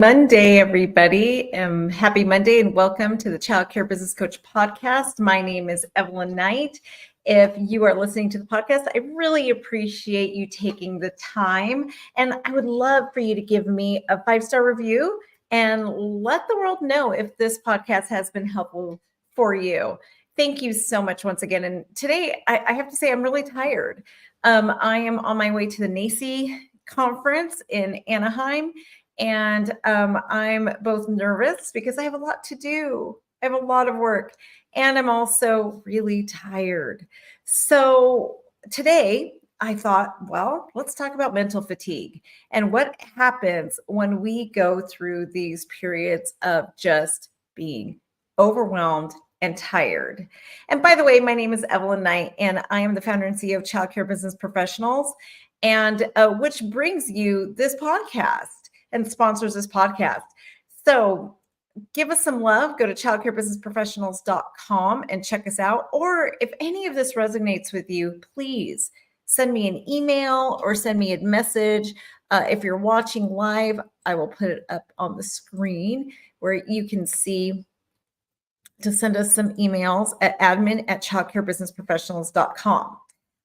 Monday, everybody. Happy Monday and welcome to the Child Care Business Coach podcast. My name is Evelyn Knight. If you are listening to the podcast, I really appreciate you taking the time, and I would love for you to give me a 5-star review and let the world know if this podcast has been helpful for you. Thank you so much once again. And today, I have to say, I'm really tired. I am on my way to the NACCE conference in Anaheim. And I'm both nervous because I have a lot to do. I have a lot of work, and I'm also really tired. So today I thought, well, let's talk about mental fatigue and what happens when we go through these periods of just being overwhelmed and tired. And by the way, my name is Evelyn Knight, and I am the founder and CEO of Child Care Business Professionals, and which brings you this podcast and sponsors this podcast. So give us some love. Go to childcarebusinessprofessionals.com and check us out. Or if any of this resonates with you, please send me an email or send me a message. If you're watching live, I will put it up on the screen where you can see to send us some emails at admin@childcarebusinessprofessionals.com.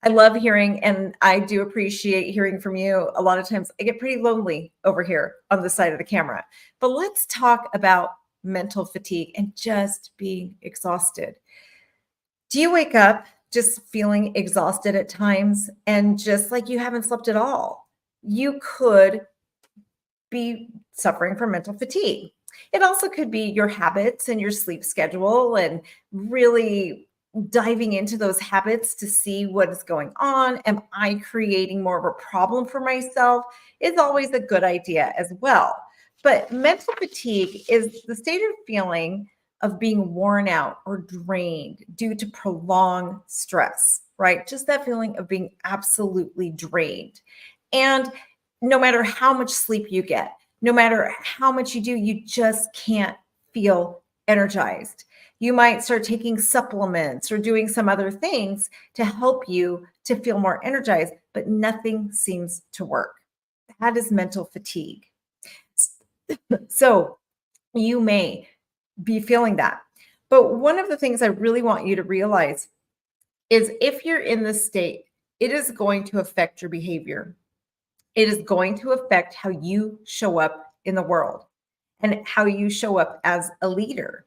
I love hearing, and I do appreciate hearing from you. A lot of times I get pretty lonely over here on the side of the camera. But let's talk about mental fatigue and just being exhausted. Do you wake up just feeling exhausted at times and just like you haven't slept at all? You could be suffering from mental fatigue. It also could be your habits and your sleep schedule and really diving into those habits to see what is going on. Am I creating more of a problem for myself? Is always a good idea as well. But mental fatigue is the state of feeling of being worn out or drained due to prolonged stress, right? Just that feeling of being absolutely drained. And no matter how much sleep you get, no matter how much you do, you just can't feel energized. You might start taking supplements or doing some other things to help you to feel more energized, but nothing seems to work. That is mental fatigue. So you may be feeling that. But one of the things I really want you to realize is if you're in this state, it is going to affect your behavior. It is going to affect how you show up in the world and how you show up as a leader.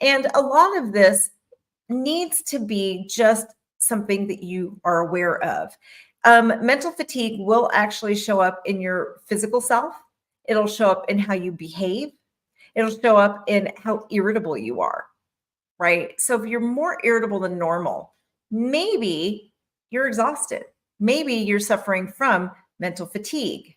And a lot of this needs to be just something that you are aware of. Mental fatigue will actually show up in your physical self. It'll show up in how you behave. It'll show up in how irritable you are, right? So if you're more irritable than normal, maybe you're exhausted. Maybe you're suffering from mental fatigue.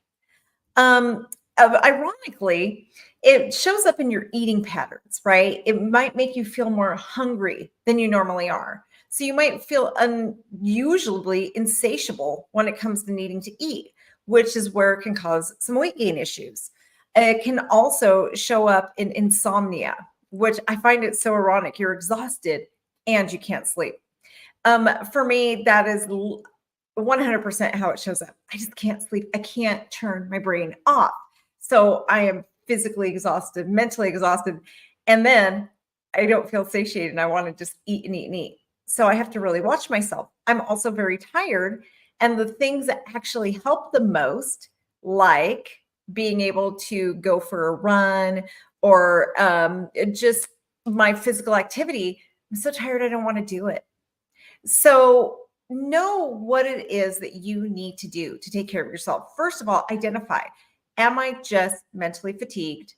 Ironically, it shows up in your eating patterns, right? It might make you feel more hungry than you normally are. So you might feel unusually insatiable when it comes to needing to eat, which is where it can cause some weight gain issues. It can also show up in insomnia, which I find it so ironic. You're exhausted and you can't sleep. For me, that is 100% how it shows up. I just can't sleep. I can't turn my brain off. So I am physically exhausted, mentally exhausted, and then I don't feel satiated and I want to just eat and eat and eat. So I have to really watch myself. I'm also very tired. And the things that actually help the most, like being able to go for a run or just my physical activity, I'm so tired I don't want to do it. So know what it is that you need to do to take care of yourself. First of all, identify, am I just mentally fatigued?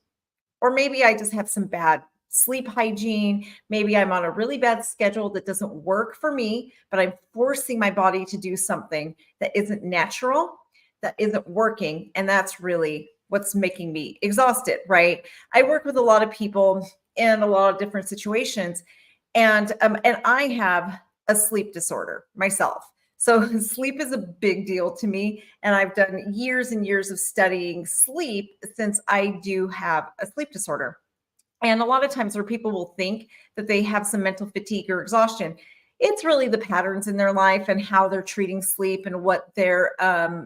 Or maybe I just have some bad sleep hygiene. Maybe I'm on a really bad schedule that doesn't work for me, but I'm forcing my body to do something that isn't natural, that isn't working. And that's really what's making me exhausted, right? I work with a lot of people in a lot of different situations. And I have a sleep disorder myself. So sleep is a big deal to me. And I've done years and years of studying sleep since I do have a sleep disorder. And a lot of times where people will think that they have some mental fatigue or exhaustion, it's really the patterns in their life and how they're treating sleep and what their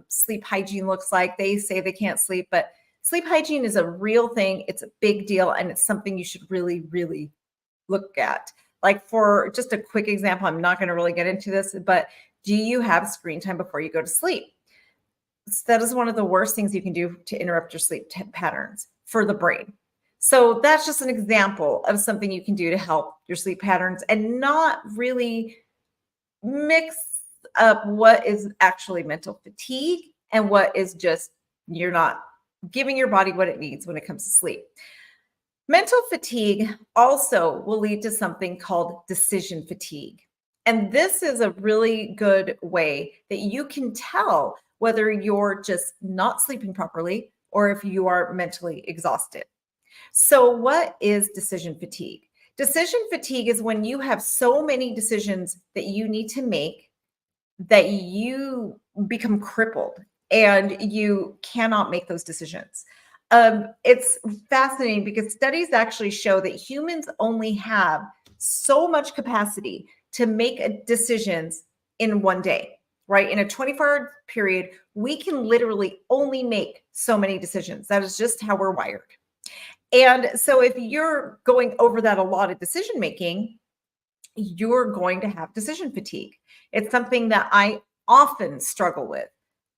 sleep hygiene looks like. They say they can't sleep, but Sleep hygiene is a real thing. It's a big deal, and it's something you should really, really look at. Like, for just a quick example, I'm not going to really get into this, but do you have screen time before you go to sleep? That is one of the worst things you can do to interrupt your sleep patterns for the brain. So that's just an example of something you can do to help your sleep patterns and not really mix up what is actually mental fatigue and what is just you're not giving your body what it needs when it comes to sleep. Mental fatigue also will lead to something called decision fatigue. And this is a really good way that you can tell whether you're just not sleeping properly or if you are mentally exhausted. So, what is decision fatigue? Decision fatigue is when you have so many decisions that you need to make that you become crippled and you cannot make those decisions. It's fascinating because studies actually show that humans only have so much capacity to make decisions in one day, right? In a 24-hour period, we can literally only make so many decisions. That is just how we're wired. And so if you're going over that allotted decision making, you're going to have decision fatigue. It's something that I often struggle with.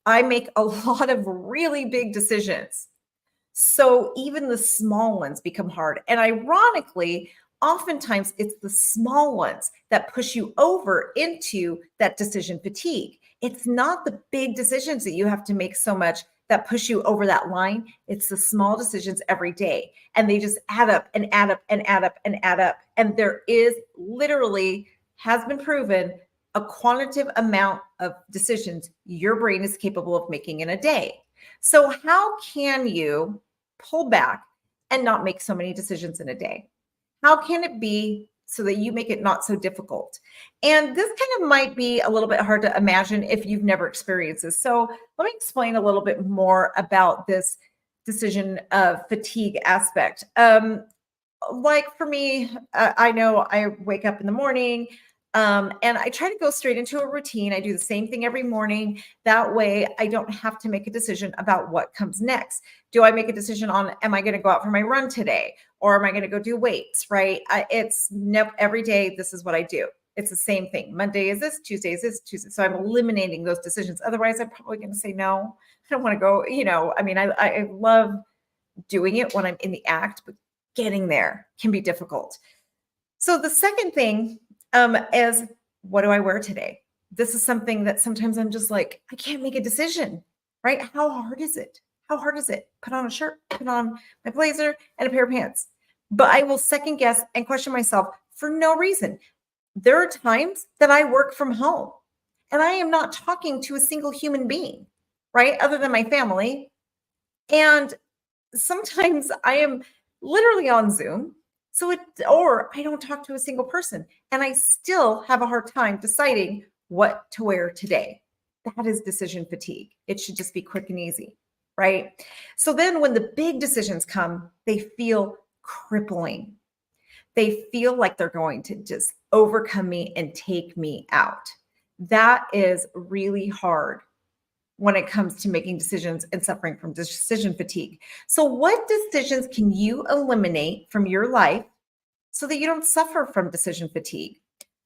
I make a lot of really big decisions. So even the small ones become hard. And ironically, oftentimes it's the small ones that push you over into that decision fatigue. It's not the big decisions that you have to make so much that push you over that line. It's the small decisions every day. And they just add up and add up and add up and add up. And there is literally, has been proven, a quantitative amount of decisions your brain is capable of making in a day. So how can you pull back and not make so many decisions in a day? How can it be so that you make it not so difficult? And this kind of might be a little bit hard to imagine if you've never experienced this. So let me explain a little bit more about this decision fatigue aspect. Like for me, I know I wake up in the morning, and I try to go straight into a routine. I do the same thing every morning. That way, I don't have to make a decision about what comes next. Do I make a decision on, am I going to go out for my run today? Or am I going to go do weights, right? It's every day, this is what I do. It's the same thing. Monday is this, Tuesday is this, Tuesday. So I'm eliminating those decisions. Otherwise, I'm probably going to say, no, I don't want to go, I mean, I love doing it when I'm in the act, but getting there can be difficult. So the second thing is, what do I wear today? This is something that sometimes I'm just like, I can't make a decision, right? How hard is it? How hard is it? Put on a shirt, put on my blazer and a pair of pants. But I will second guess and question myself for no reason. There are times that I work from home and I am not talking to a single human being, right? Other than my family. And sometimes I am literally on Zoom. Or I don't talk to a single person and I still have a hard time deciding what to wear today. That is decision fatigue. It should just be quick and easy, right? So then when the big decisions come, they feel crippling. They feel like they're going to just overcome me and take me out. That is really hard when it comes to making decisions and suffering from decision fatigue. So what decisions can you eliminate from your life so that you don't suffer from decision fatigue?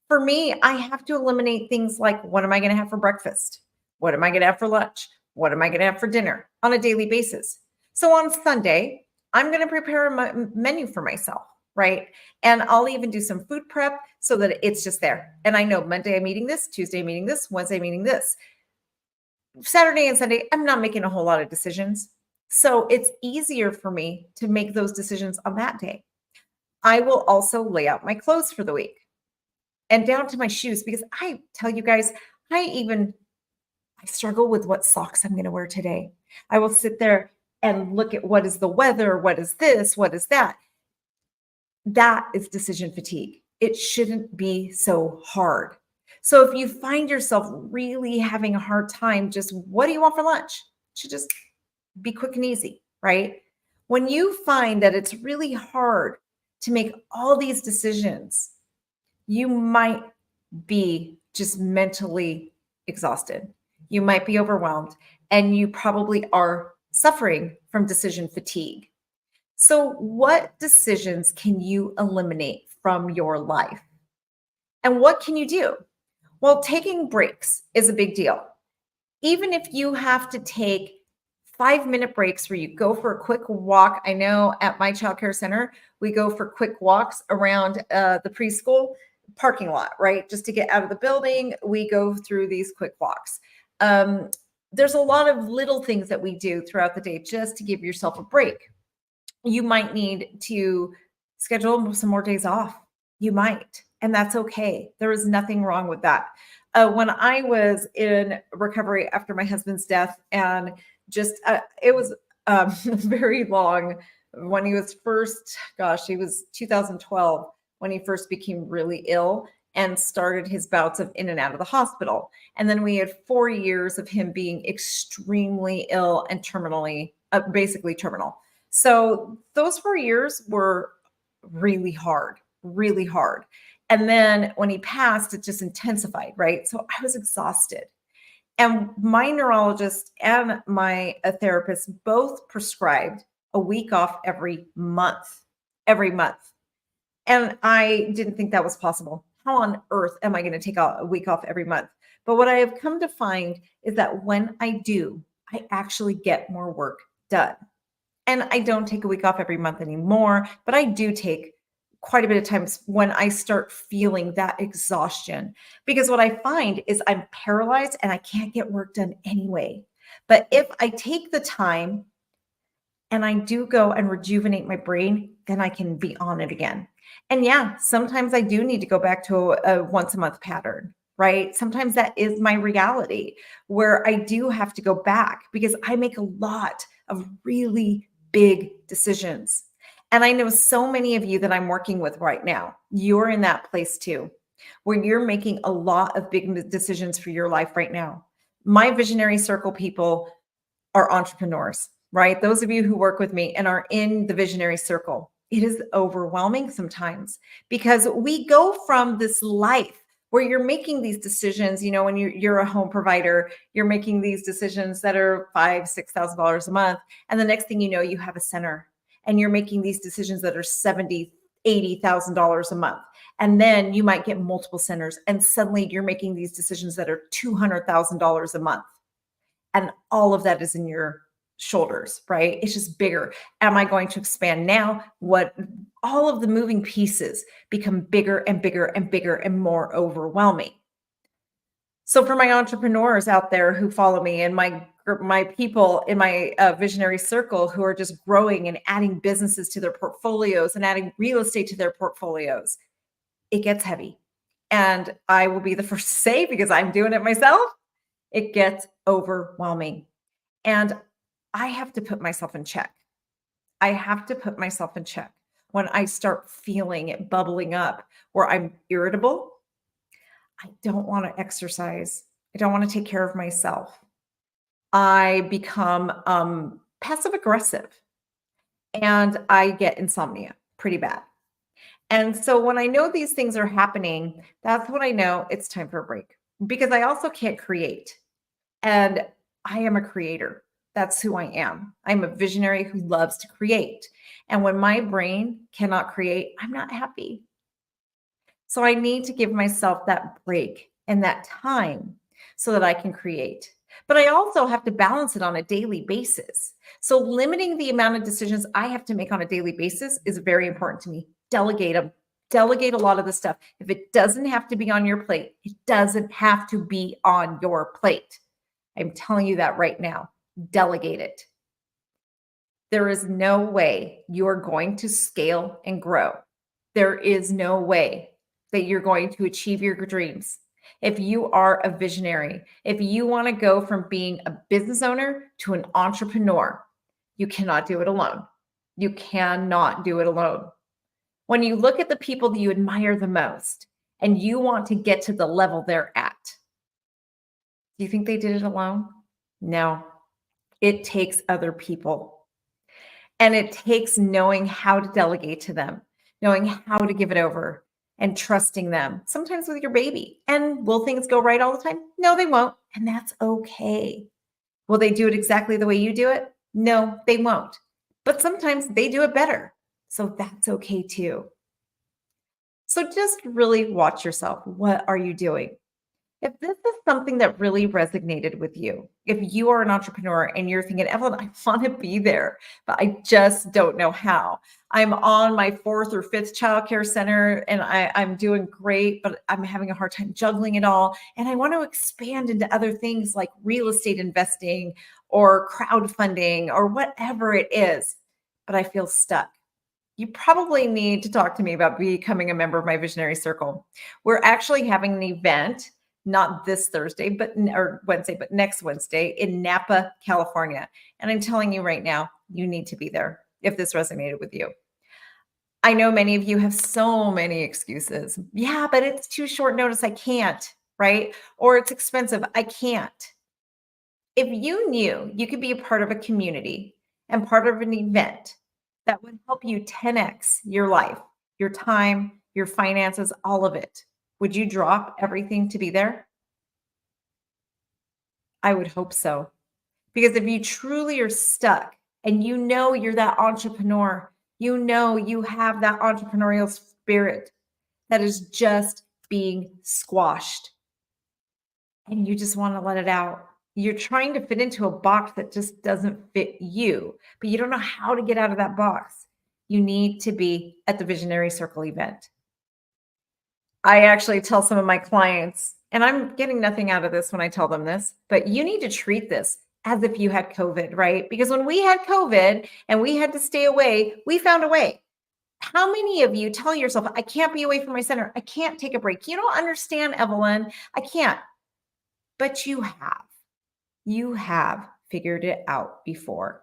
For me, I have to eliminate things like, what am I going to have for breakfast? What am I going to have for lunch? What am I going to have for dinner on a daily basis? So on Sunday, I'm going to prepare a menu for myself, right? And I'll even do some food prep so that it's just there. And I know Monday I'm eating this, Tuesday I'm eating this, Wednesday I'm eating this. Saturday and Sunday, I'm not making a whole lot of decisions. So it's easier for me to make those decisions on that day. I will also lay out my clothes for the week and down to my shoes, because I tell you guys, I struggle with what socks I'm going to wear today. I will sit there and look at what is the weather, what is this, what is that. That is decision fatigue. It shouldn't be so hard. So if you find yourself really having a hard time, just what do you want for lunch? It should just be quick and easy, right? When you find that it's really hard to make all these decisions, you might be just mentally exhausted. You might be overwhelmed, and you probably are suffering from decision fatigue. So, what decisions can you eliminate from your life? And what can you do? Well, taking breaks is a big deal. Even if you have to take 5-minute breaks where you go for a quick walk. I know at my childcare center, we go for quick walks around the preschool parking lot, right? Just to get out of the building, we go through these quick walks. Um, there's a lot of little things that we do throughout the day just to give yourself a break. You might need to schedule some more days off. You might, and that's okay. There is nothing wrong with that. When I was in recovery after my husband's death, and just it was very long when he was first, gosh, he was 2012 when he first became really ill and started his bouts of in and out of the hospital. And then we had 4 years of him being extremely ill and terminally, basically terminal. So those 4 years were really hard, really hard. And then when he passed, it just intensified, right? So I was exhausted. And my neurologist and my therapist both prescribed a week off every month. And I didn't think that was possible. How on earth am I going to take a week off every month? But what I have come to find is that when I do, I actually get more work done. And I don't take a week off every month anymore, but I do take quite a bit of times when I start feeling that exhaustion. Because what I find is I'm paralyzed and I can't get work done anyway. But if I take the time and I do go and rejuvenate my brain, then I can be on it again. And yeah, sometimes I do need to go back to a once a month pattern, right? Sometimes that is my reality where I do have to go back because I make a lot of really big decisions. And I know so many of you that I'm working with right now, you're in that place too, where you're making a lot of big decisions for your life right now. My visionary circle people are entrepreneurs, right? Those of you who work with me and are in the visionary circle, it is overwhelming sometimes because we go from this life where you're making these decisions, when you're a home provider, you're making these decisions that are $5,000-$6,000 a month. And the next thing you know, you have a center and you're making these decisions that are $70,000-$80,000 a month. And then you might get multiple centers and suddenly you're making these decisions that are $200,000 a month. And all of that is in your shoulders, right? It's just bigger. Am I going to expand now? All of the moving pieces become bigger and bigger and bigger and more overwhelming. So for my entrepreneurs out there who follow me and my people in my visionary circle who are just growing and adding businesses to their portfolios and adding real estate to their portfolios, it gets heavy. And I will be the first to say, because I'm doing it myself, it gets overwhelming. And I have to put myself in check. I have to put myself in check when I start feeling it bubbling up where I'm irritable. I don't want to exercise. I don't want to take care of myself. I become passive aggressive and I get insomnia pretty bad. And so when I know these things are happening, that's when I know it's time for a break because I also can't create. And I am a creator. That's who I am. I'm a visionary who loves to create. And when my brain cannot create, I'm not happy. So I need to give myself that break and that time so that I can create. But I also have to balance it on a daily basis. So limiting the amount of decisions I have to make on a daily basis is very important to me. Delegate them. Delegate a lot of the stuff. If it doesn't have to be on your plate, it doesn't have to be on your plate. I'm telling you that right now. Delegate it. There is no way you're going to scale and grow. There is no way that you're going to achieve your dreams. If you are a visionary, if you want to go from being a business owner to an entrepreneur, you cannot do it alone. You cannot do it alone. When you look at the people that you admire the most and you want to get to the level they're at, do you think they did it alone? No, it takes other people. And it takes knowing how to delegate to them, knowing how to give it over and trusting them, sometimes with your baby. And will things go right all the time? No, they won't. And that's okay. Will they do it exactly the way you do it? No, they won't. But sometimes they do it better. So that's okay too. So just really watch yourself. What are you doing? If this is something that really resonated with you, if you are an entrepreneur and you're thinking, Evelyn, I want to be there, but I just don't know how. I'm on my fourth or fifth childcare center and I'm doing great, but I'm having a hard time juggling it all. And I want to expand into other things like real estate investing or crowdfunding or whatever it is, but I feel stuck. You probably need to talk to me about becoming a member of my visionary circle. We're actually having an event, not this Thursday, but or Wednesday, but next Wednesday in Napa, California. And I'm telling you right now, you need to be there if this resonated with you. I know many of you have so many excuses. Yeah, but it's too short notice. I can't, right? Or it's expensive. I can't. If you knew you could be a part of a community and part of an event that would help you 10x your life, your time, your finances, all of it, would you drop everything to be there? I would hope so. Because if you truly are stuck and you know you're that entrepreneur, you know you have that entrepreneurial spirit that is just being squashed and you just want to let it out. You're trying to fit into a box that just doesn't fit you, but you don't know how to get out of that box. You need to be at the Visionary Circle event. I actually tell some of my clients, and I'm getting nothing out of this when I tell them this, but you need to treat this as if you had COVID, right? Because when we had COVID and we had to stay away, we found a way. How many of you tell yourself, I can't be away from my center? I can't take a break. You don't understand, Evelyn. I can't. But you have. You have figured it out before.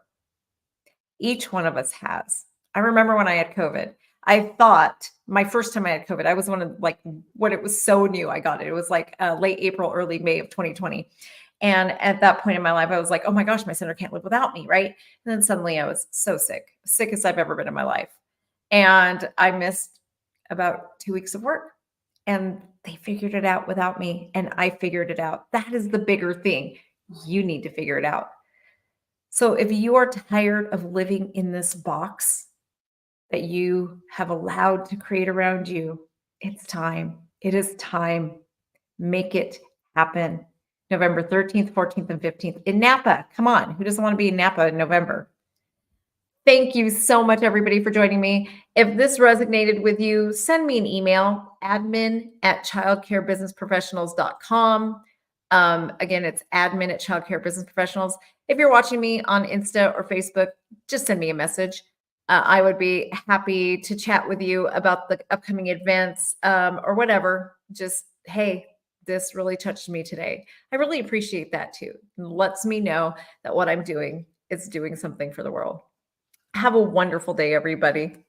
Each one of us has. I remember when I had COVID, I thought my first time I had COVID, I was one of like when it was so new, I got it. It was like late April, early May of 2020. And at that point in my life, I was like, oh my gosh, my center can't live without me. Right. And then suddenly I was so sick, sickest I've ever been in my life. And I missed about 2 weeks of work. And they figured it out without me. And I figured it out. That is the bigger thing. You need to figure it out. So if you are tired of living in this box that you have allowed to create around you, it's time. It is time. Make it happen. November 13th, 14th, and 15th in Napa. Come on. Who doesn't want to be in Napa in November? Thank you so much, everybody, for joining me. If this resonated with you, send me an email, admin@childcarebusinessprofessionals.com. Again, it's admin@childcarebusinessprofessionals. If you're watching me on Insta or Facebook, just send me a message. I would be happy to chat with you about the upcoming events or whatever. Just, hey, this really touched me today. I really appreciate that too. It lets me know that what I'm doing is doing something for the world. Have a wonderful day, everybody.